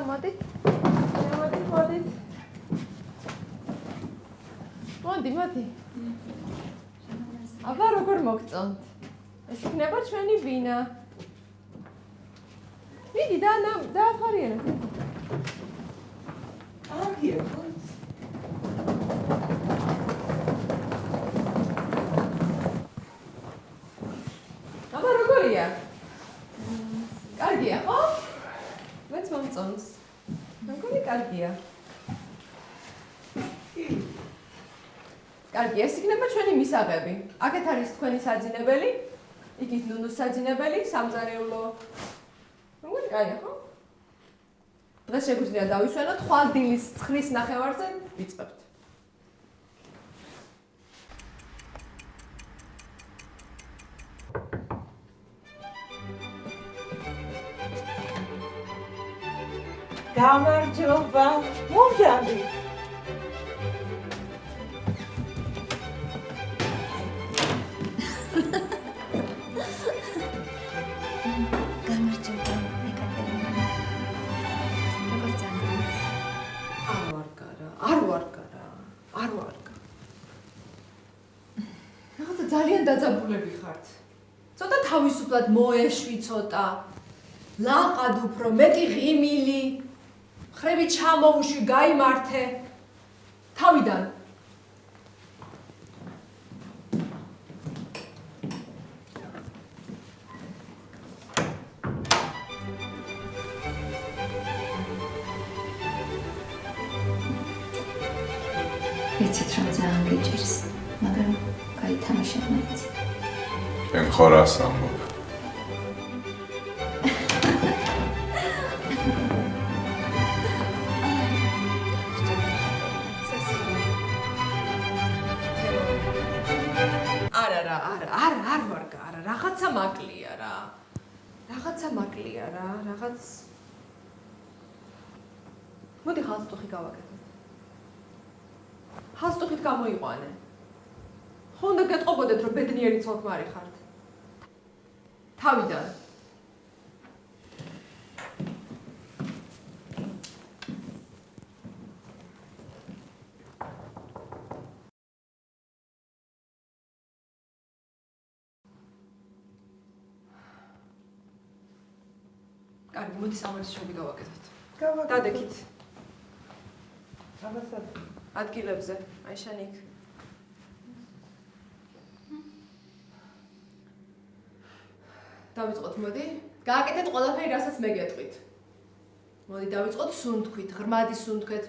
მოდით. მოდი. აბა როგორ მოგწონთ? ეს იქნება ჩვენი ვინა. მიდი დაათვალიერეთ. აბა როგორია? კარგია, ხო? მეც მომწონს. მეგონი კარგია. კარგი, ეს იქნება ჩვენი მისაღები. აქეთ არის თქვენი საძინებელი, იქით ნუნუს საძინებელი, სამზარეულო. მეგონი კაია, ხო? დღეს შეგვიძლია დავისვენოთ, ხვალ დილის 9-ის ნახევარზე ვიწყებთ. გამარჯობა, მომჟავი. გამარჯობა, ეკატერინე. როგორ წამოვიდეთ? არ ვარ გარა. რაღაცა ძალიან დაძაბულები ხართ. ცოტა თავისუფლად მოეშვი ცოტა. ლაყად უფრო, მეტი ღიმილი. ხრები ჩამოუშვი, გაიმართე. თავიდან. ვიცით რომ ძალიან გეჭირს, მაგრამ გაითამაშეთ მაინც. შენ ხო რას ამბობ? არ ვარ გარა, რაღაცა მაკლია რა. მოდი ხალხტუხი გავაკეთოთ. ხალხტუხით გამოიყვანე. ხო უნდა გეტყობოდეთ რომ ბედნიერი ცოლქმარი ხართ. თავიდან. კარგი, მოდი სამართლში გავაკეთოთ. დადექით. ადგილებზე, აი შენ იქ. დავიწყოთ, მოდი. გააკეთეთ ყველაფერი, რასაც მე გეტყვით. მოდი დავიწყოთ სუნთქვით, ღრმადი სუნთქვით.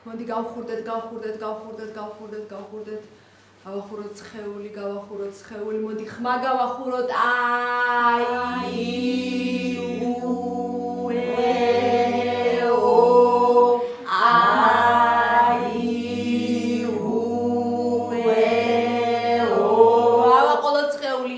მოდი გავხურდეთ. გავახუროთ ცხეული, მოდი ხმა გავახუროთ. ავაყოლოთ ცხეული.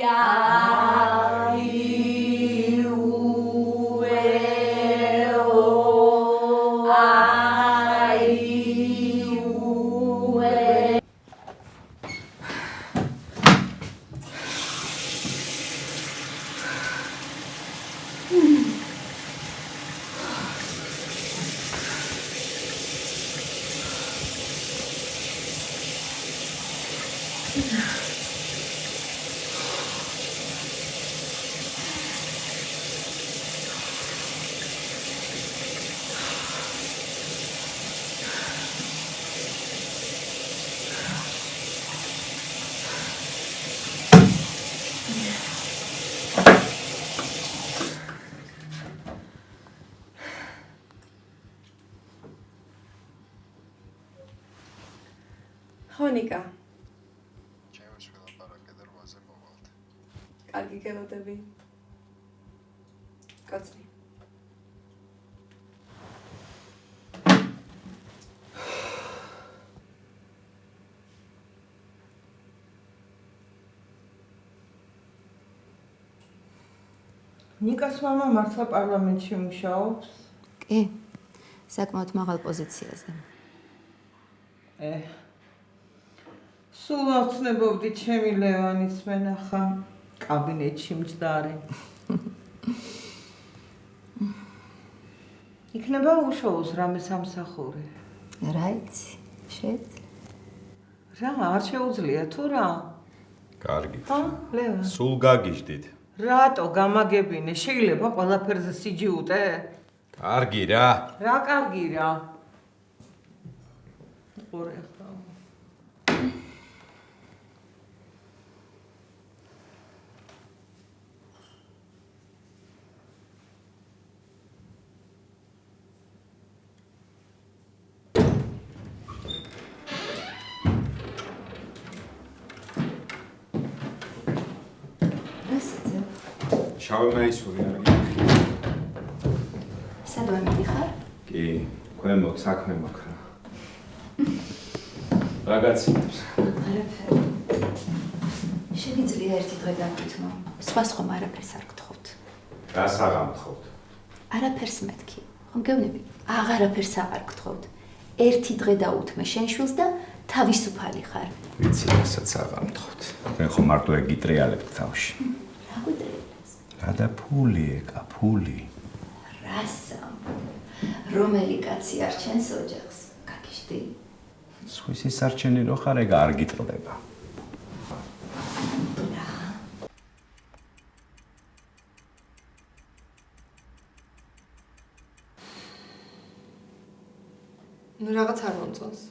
ხონიკა. ჩემი შვილაპარაკე დარბაზე მოვალთ. კარგი გელოდები. კაცი. ნიკას მამა მართლა პარლამენტში მუშაობს? კი, საკმაოდ მაღალ პოზიციაზე. სულ ავწნებობდი ჩემი ლევანის მენახა კაბინეტში მჯდარი. იქნება უშოუს რამე სამსახური. რა იცი, შეეძლო. რა, არ შეუძლია თუ რა? კარგი. ლევან. სულ გაგიჟდით. რატო გამაგებინე? შეიძლება ყველაფერზე სიჯიუტე? კარგი რა. რა კარგი რა. ყურე ხა. შავი მაისური არ გიქი. სად ვამიდიხარ? კი, ქვემოთ საქმე მაქვს რა. რაგაცინებს. არაფერი. შეგიძლია ერთი დღე დავთმო. სხვა არაფერს არ გთხოვთ. რას აღამთხოვთ? არაფერს მეთქი. ხომ გეუბნები? აღარაფერს აღარ გთხოვთ. ერთი დღე დაუთმე შენ შვილს და თავისუფალი ხარ. ვიცი, რასაც აღამთხოვთ. მე ხომ მარტო ეგ გიტრიალებთ თავში. რა გვიტრიალებს? რა და ფული ეკა, ფული. რასამ? რომელი კაცი არჩენს ოჯახს? გაგიჟდი? სხვისი სარჩენი რო ხარ, ეგ არ გიწყდება. ნუ რაღაც არ მომწონს.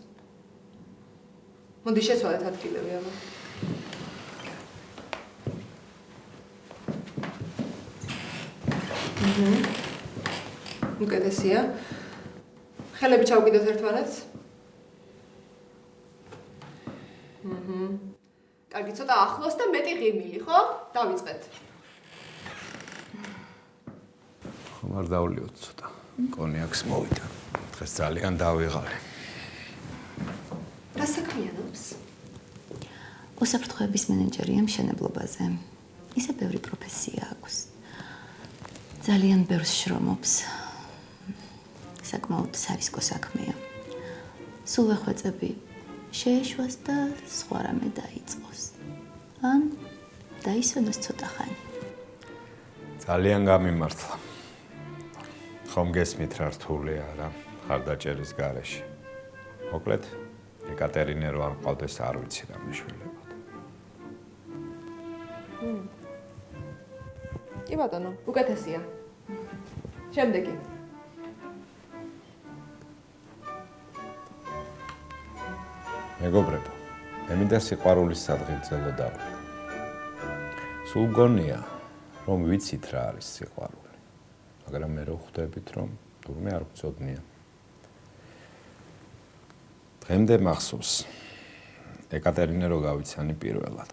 მოდი შეცვალეთ ადგილები აბა. უკეთესია. ხელები ჩავკიდოთ ერთმანეთს. კარგი, ცოტა ახლოს და მეტი ღიმილი, ხო? დავიწყეთ. ხომ არ დავლიოთ ცოტა. კონიაკს მოვიდა. დღეს ძალიან დავიღალე. რა საქმიანობს? უსაფრთხოების მენეჯერია მშენებლობაზე. ისე ბევრი პროფესია აქვს. ძალიან ბევრს შრომობს. საკმაოდ სარისკო საქმეა. სულ ეხვეწები შეეშვას და სხვა რამე დაიწყოს. ან დაისვენოს ცოტა ხანი. ძალიან გამიმართლა. ხომ გესმით რა რთულია რა, ხარდაჭერის გარეშე. მოკლედ, ეკატერინე რო არ მყავდეს, არ ვიცი რა მეშველებოდ. კი ბატონო, უკეთესია. შემდეგი. მეგობრებო, მე მინდა სიყვარულის სადღეგრძელო დავუდგა. სულ გონია, რომ ვიცით რა არის სიყვარული, მაგრამ მე რო ხვდებით, რომ თურმე არ გვწოდნია. დღემდე მახსოვს, ეკატერინე რო გავიცანი პირველად.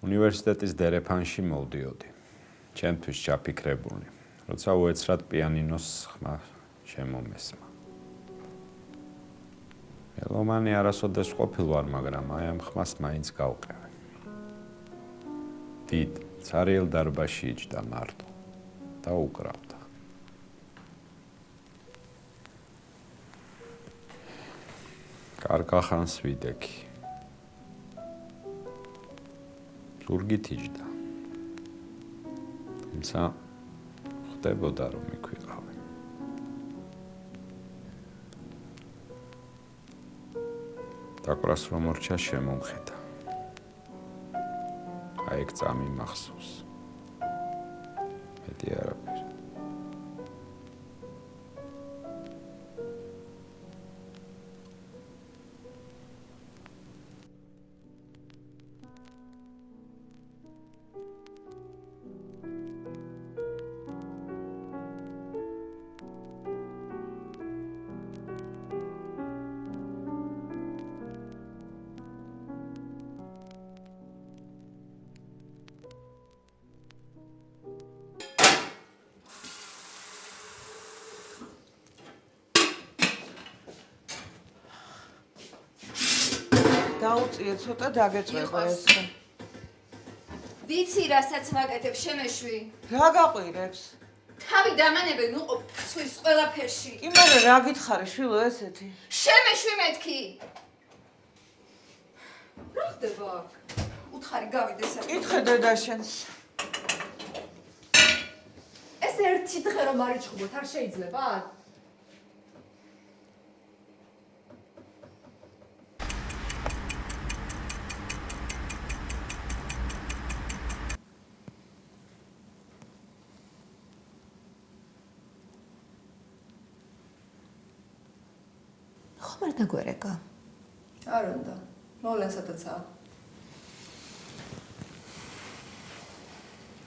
უნივერსიტეტის დერეფანში მოვდიოდი. ჩემთვის ჩაფიქრებული, როცა უეცრად პიანინოს ხმა შემომესმა. მელომანი არასოდეს ყოფილ ვარ, მაგრამ აი ამ ხმას მაინც გავყევე. დიდ ცარიელ დარბაზში იჯდა მარტო და უკრავდა. კარგახანს ვიდექი. ზურგით იჯდა. თუმცა ხდებოდა რომ მიქვიყავი. დაკვრას რომ მორჩა შემომხედა. აი ეგ წამი მახსოვს. მეტი არაფერი. დაუწიე ცოტა დაგეწვება ეს. ვიცი რასაც ვაკეთებ შემეშვი. რა გაყვირებს? თავი დამანებენ უყო ფცვის ყველაფერში. კი მაგრამ რა გითხარი შვილო ესეთი? შემეშვი მეთქი. რა ხდება აქ? უთხარი გავიდეს აქ. კითხე დედაშენს. ეს ერთი დღე რომ არ იჭხობოთ, არ შეიძლება? ხომ არ დაგვერეკა? არ უნდა. მოვლენსათაცაა.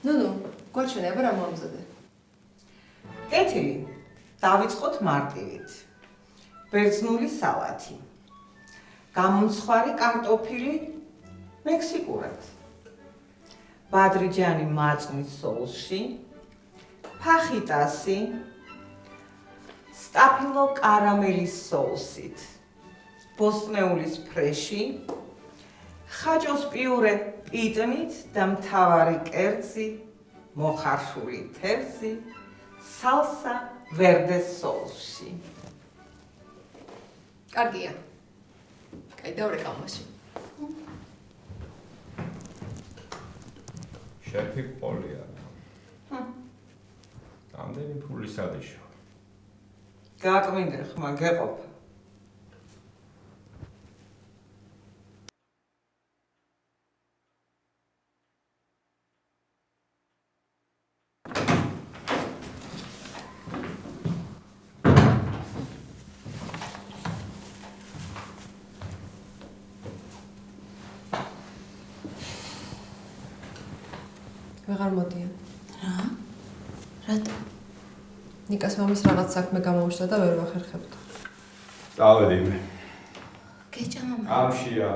ნუ, გვაჩვენე, აბა რა მომზადე. კეთილი. დავიწყოთ მარტივით. ბერძნული სალათი. გამომცხვარი კარტოფილი მექსიკურად. ბადრიჯანი მაწვნის სოუსში. ფახიტასი. სტაფილო კარამელის соусით. ბოსტნეულის ფრეში. ხაჭოს პიურე პიტნით და მთავარი კერძი, მოხარშული თევზი, სალსა ვერდეს соусში. კარგია. კაი, დავრეკავ მაშინ. შეფი პოლია. ამდენი ფული სადიშო. გააკმინდე ხმა გეყოფ. ვეღარ მოდიან. რა? რატო? ნიკას მამის რაღაც საქმე გამოუშვა და ვერ ვახერხებთ. წავედი მე. გეჭა მამა. ამშია.